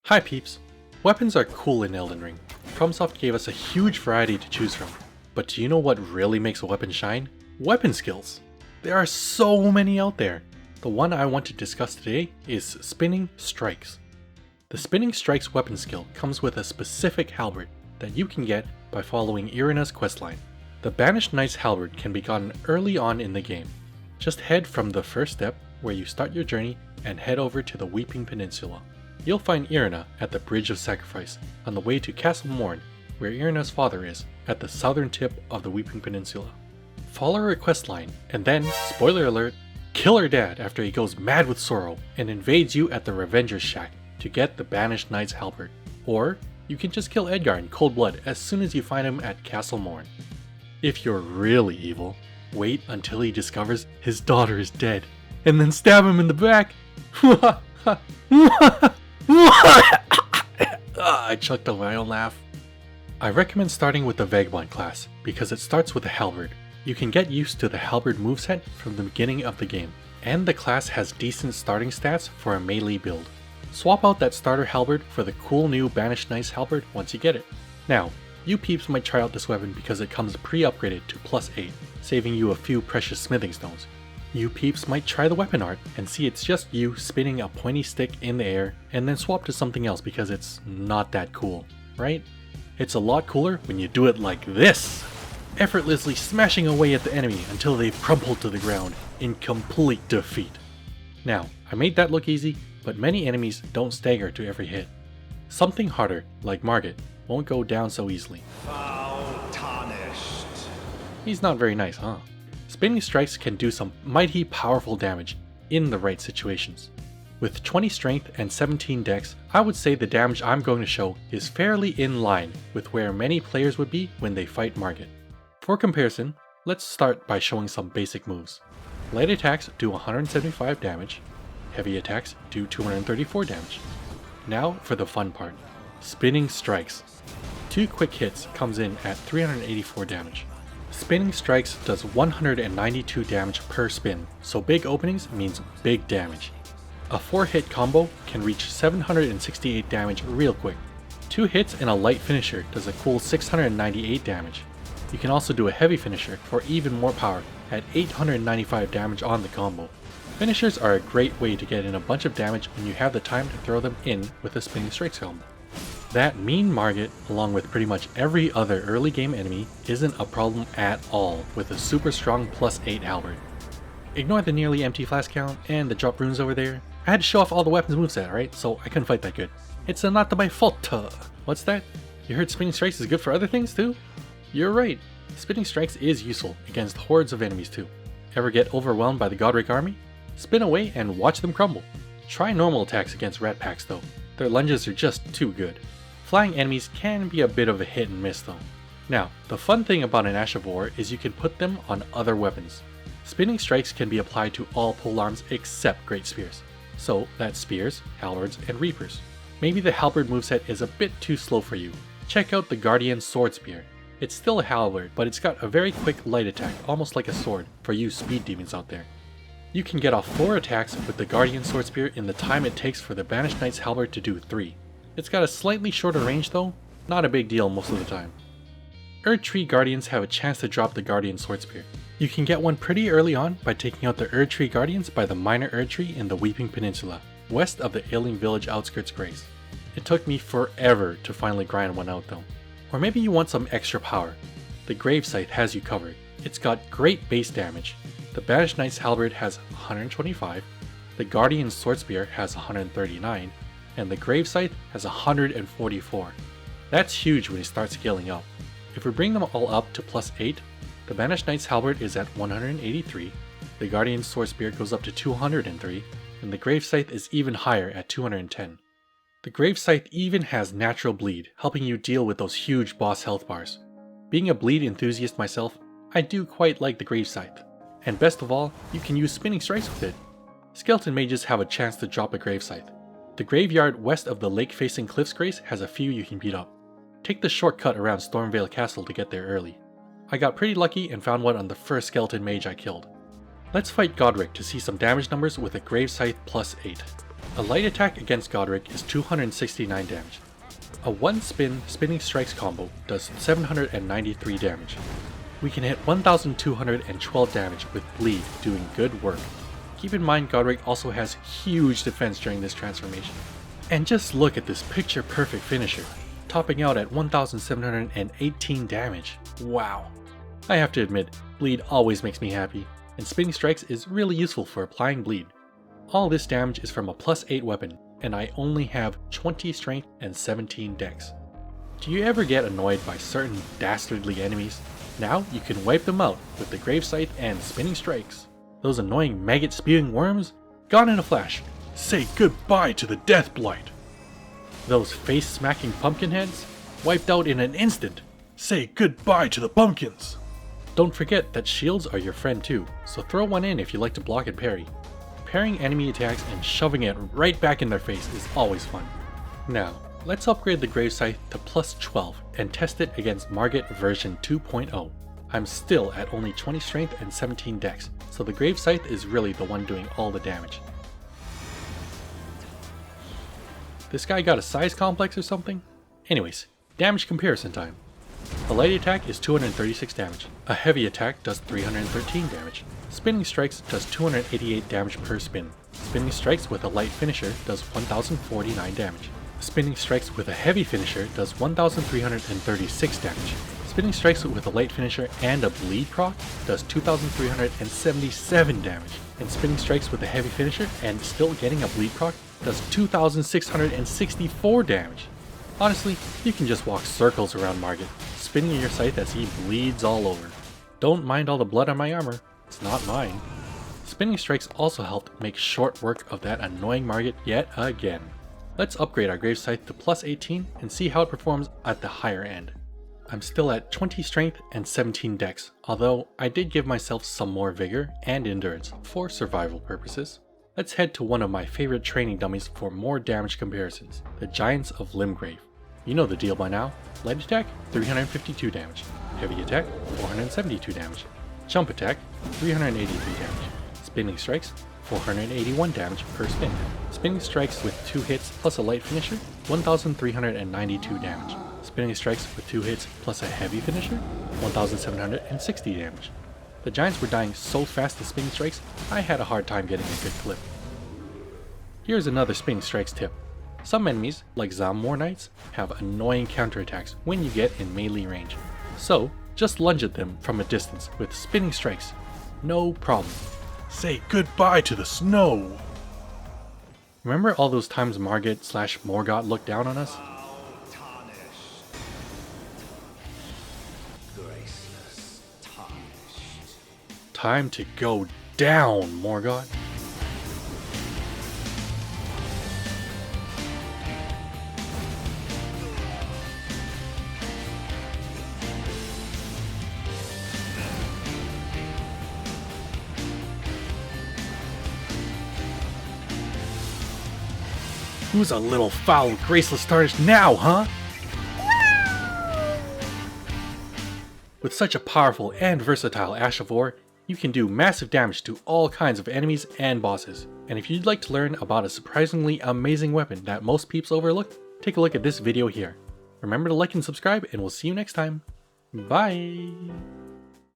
Hi peeps! Weapons are cool in Elden Ring. FromSoft gave us a huge variety to choose from. But do you know what really makes a weapon shine? Weapon skills! There are so many out there! The one I want to discuss today is Spinning Strikes. The Spinning Strikes weapon skill comes with a specific halberd that you can get by following Irina's questline. The Banished Knight's halberd can be gotten early on in the game. Just head from the first step, where you start your journey, and head over to the Weeping Peninsula. You'll find Irina at the Bridge of Sacrifice, on the way to Castle Morn, where Irina's father is, at the southern tip of the Weeping Peninsula. Follow her questline, and then, spoiler alert, kill her dad after he goes mad with sorrow and invades you at the Revenger's Shack to get the Banished Knight's halberd. Or, you can just kill Edgar in cold blood as soon as you find him at Castle Morn. If you're really evil, wait until he discovers his daughter is dead, and then stab him in the back. I chucked on my own laugh. I recommend starting with the Vagabond class because it starts with a halberd. You can get used to the halberd moveset from the beginning of the game, and the class has decent starting stats for a melee build. Swap out that starter halberd for the cool new Banished Knight's halberd once you get it. Now, you peeps might try out this weapon because it comes pre-upgraded to +8, saving you a few precious smithing stones. You peeps might try the weapon art and see it's just you spinning a pointy stick in the air and then swap to something else because it's not that cool, right? It's a lot cooler when you do it like this! Effortlessly smashing away at the enemy until they've crumpled to the ground in complete defeat. Now, I made that look easy, but many enemies don't stagger to every hit. Something harder, like Margit, won't go down so easily. Foul tarnished. He's not very nice, huh? Spinning Strikes can do some mighty powerful damage in the right situations. With 20 strength and 17 dex, I would say the damage I'm going to show is fairly in line with where many players would be when they fight Margit. For comparison, let's start by showing some basic moves. Light attacks do 175 damage, heavy attacks do 234 damage. Now for the fun part, Spinning Strikes. 2 quick hits comes in at 384 damage. Spinning Strikes does 192 damage per spin, so big openings means big damage. A 4-hit combo can reach 768 damage real quick. 2 hits and a light finisher does a cool 698 damage. You can also do a heavy finisher for even more power at 895 damage on the combo. Finishers are a great way to get in a bunch of damage when you have the time to throw them in with a Spinning Strikes combo. That mean Margit, along with pretty much every other early game enemy, isn't a problem at all with a super strong +8 halberd. Ignore the nearly empty flask count and the drop runes over there. I had to show off all the weapons moveset, right? So I couldn't fight that good. It's not my fault. What's that? You heard Spinning Strikes is good for other things too? You're right. Spinning Strikes is useful against hordes of enemies too. Ever get overwhelmed by the Godric army? Spin away and watch them crumble. Try normal attacks against rat packs though. Their lunges are just too good. Flying enemies can be a bit of a hit and miss though. Now, the fun thing about an Ash of War is you can put them on other weapons. Spinning Strikes can be applied to all polearms except Great Spears. So that's Spears, Halberds, and Reapers. Maybe the Halberd moveset is a bit too slow for you. Check out the Guardian Sword Spear. It's still a halberd, but it's got a very quick light attack, almost like a sword, for you speed demons out there. You can get off 4 attacks with the Guardian Sword Spear in the time it takes for the Banished Knight's halberd to do 3. It's got a slightly shorter range though, not a big deal most of the time. Erdtree Guardians have a chance to drop the Guardian Sword Spear. You can get one pretty early on by taking out the Erdtree Guardians by the Minor Erdtree in the Weeping Peninsula, west of the Ailing Village outskirts Grace. It took me forever to finally grind one out though. Or maybe you want some extra power. The Grave Scythe has you covered. It's got great base damage. The Banished Knight's halberd has 125, the Guardian Sword Spear has 139, and the Grave Scythe has 144. That's huge when you start scaling up. If we bring them all up to +8, the Banished Knight's halberd is at 183, the Guardian Sword Spear goes up to 203, and the Grave Scythe is even higher at 210. The Grave Scythe even has natural bleed, helping you deal with those huge boss health bars. Being a bleed enthusiast myself, I do quite like the Grave Scythe. And best of all, you can use Spinning Strikes with it. Skeleton mages have a chance to drop a Grave Scythe. The graveyard west of the lake-facing Cliffs Grace has a few you can beat up. Take the shortcut around Stormvale Castle to get there early. I got pretty lucky and found one on the first skeleton mage I killed. Let's fight Godric to see some damage numbers with a Grave Scythe +8. A light attack against Godric is 269 damage. A 1-spin Spinning Strikes combo does 793 damage. We can hit 1212 damage with Bleed, doing good work. Keep in mind Godric also has huge defense during this transformation. And just look at this picture perfect finisher, topping out at 1718 damage. Wow. I have to admit, Bleed always makes me happy, and Spinning Strikes is really useful for applying Bleed. All this damage is from a +8 weapon, and I only have 20 strength and 17 dex. Do you ever get annoyed by certain dastardly enemies? Now you can wipe them out with the Grave Scythe and Spinning Strikes. Those annoying maggot spewing worms? Gone in a flash. Say goodbye to the Death Blight. Those face smacking pumpkin heads? Wiped out in an instant. Say goodbye to the pumpkins. Don't forget that shields are your friend too, so throw one in if you like to block and parry. Parrying enemy attacks and shoving it right back in their face is always fun. Now, let's upgrade the Grave Scythe to +12 and test it against Margit version 2.0. I'm still at only 20 strength and 17 dex, so the Grave Scythe is really the one doing all the damage. This guy got a size complex or something? Anyways, damage comparison time. A light attack is 236 damage, a heavy attack does 313 damage, Spinning Strikes does 288 damage per spin, Spinning Strikes with a light finisher does 1049 damage, Spinning Strikes with a heavy finisher does 1336 damage, Spinning Strikes with a light finisher and a bleed proc does 2377 damage, and Spinning Strikes with a heavy finisher and still getting a bleed proc does 2664 damage. Honestly, you can just walk circles around Margit, spinning your scythe as he bleeds all over. Don't mind all the blood on my armor, it's not mine. Spinning Strikes also helped make short work of that annoying Margit yet again. Let's upgrade our Grave Scythe to +18 and see how it performs at the higher end. I'm still at 20 strength and 17 dex, although I did give myself some more vigor and endurance for survival purposes. Let's head to one of my favorite training dummies for more damage comparisons, the Giants of Limgrave. You know the deal by now. Light attack, 352 damage. Heavy attack, 472 damage. Jump attack, 383 damage. Spinning Strikes, 481 damage per spin. Spinning Strikes with 2 hits plus a light finisher, 1392 damage. Spinning Strikes with 2 hits plus a heavy finisher, 1760 damage. The Giants were dying so fast to Spinning Strikes, I had a hard time getting a good clip. Here's another Spinning Strikes tip. Some enemies, like Zamor Knights, have annoying counterattacks when you get in melee range. So, just lunge at them from a distance with Spinning Strikes. No problem. Say goodbye to the snow! Remember all those times Margit/Morgott looked down on us? Time to go down, Morgott. Who's a little foul, graceless tarnish now, huh? With such a powerful and versatile Ash of War, you can do massive damage to all kinds of enemies and bosses. And if you'd like to learn about a surprisingly amazing weapon that most peeps overlook, take a look at this video here. Remember to like and subscribe, and we'll see you next time. Bye!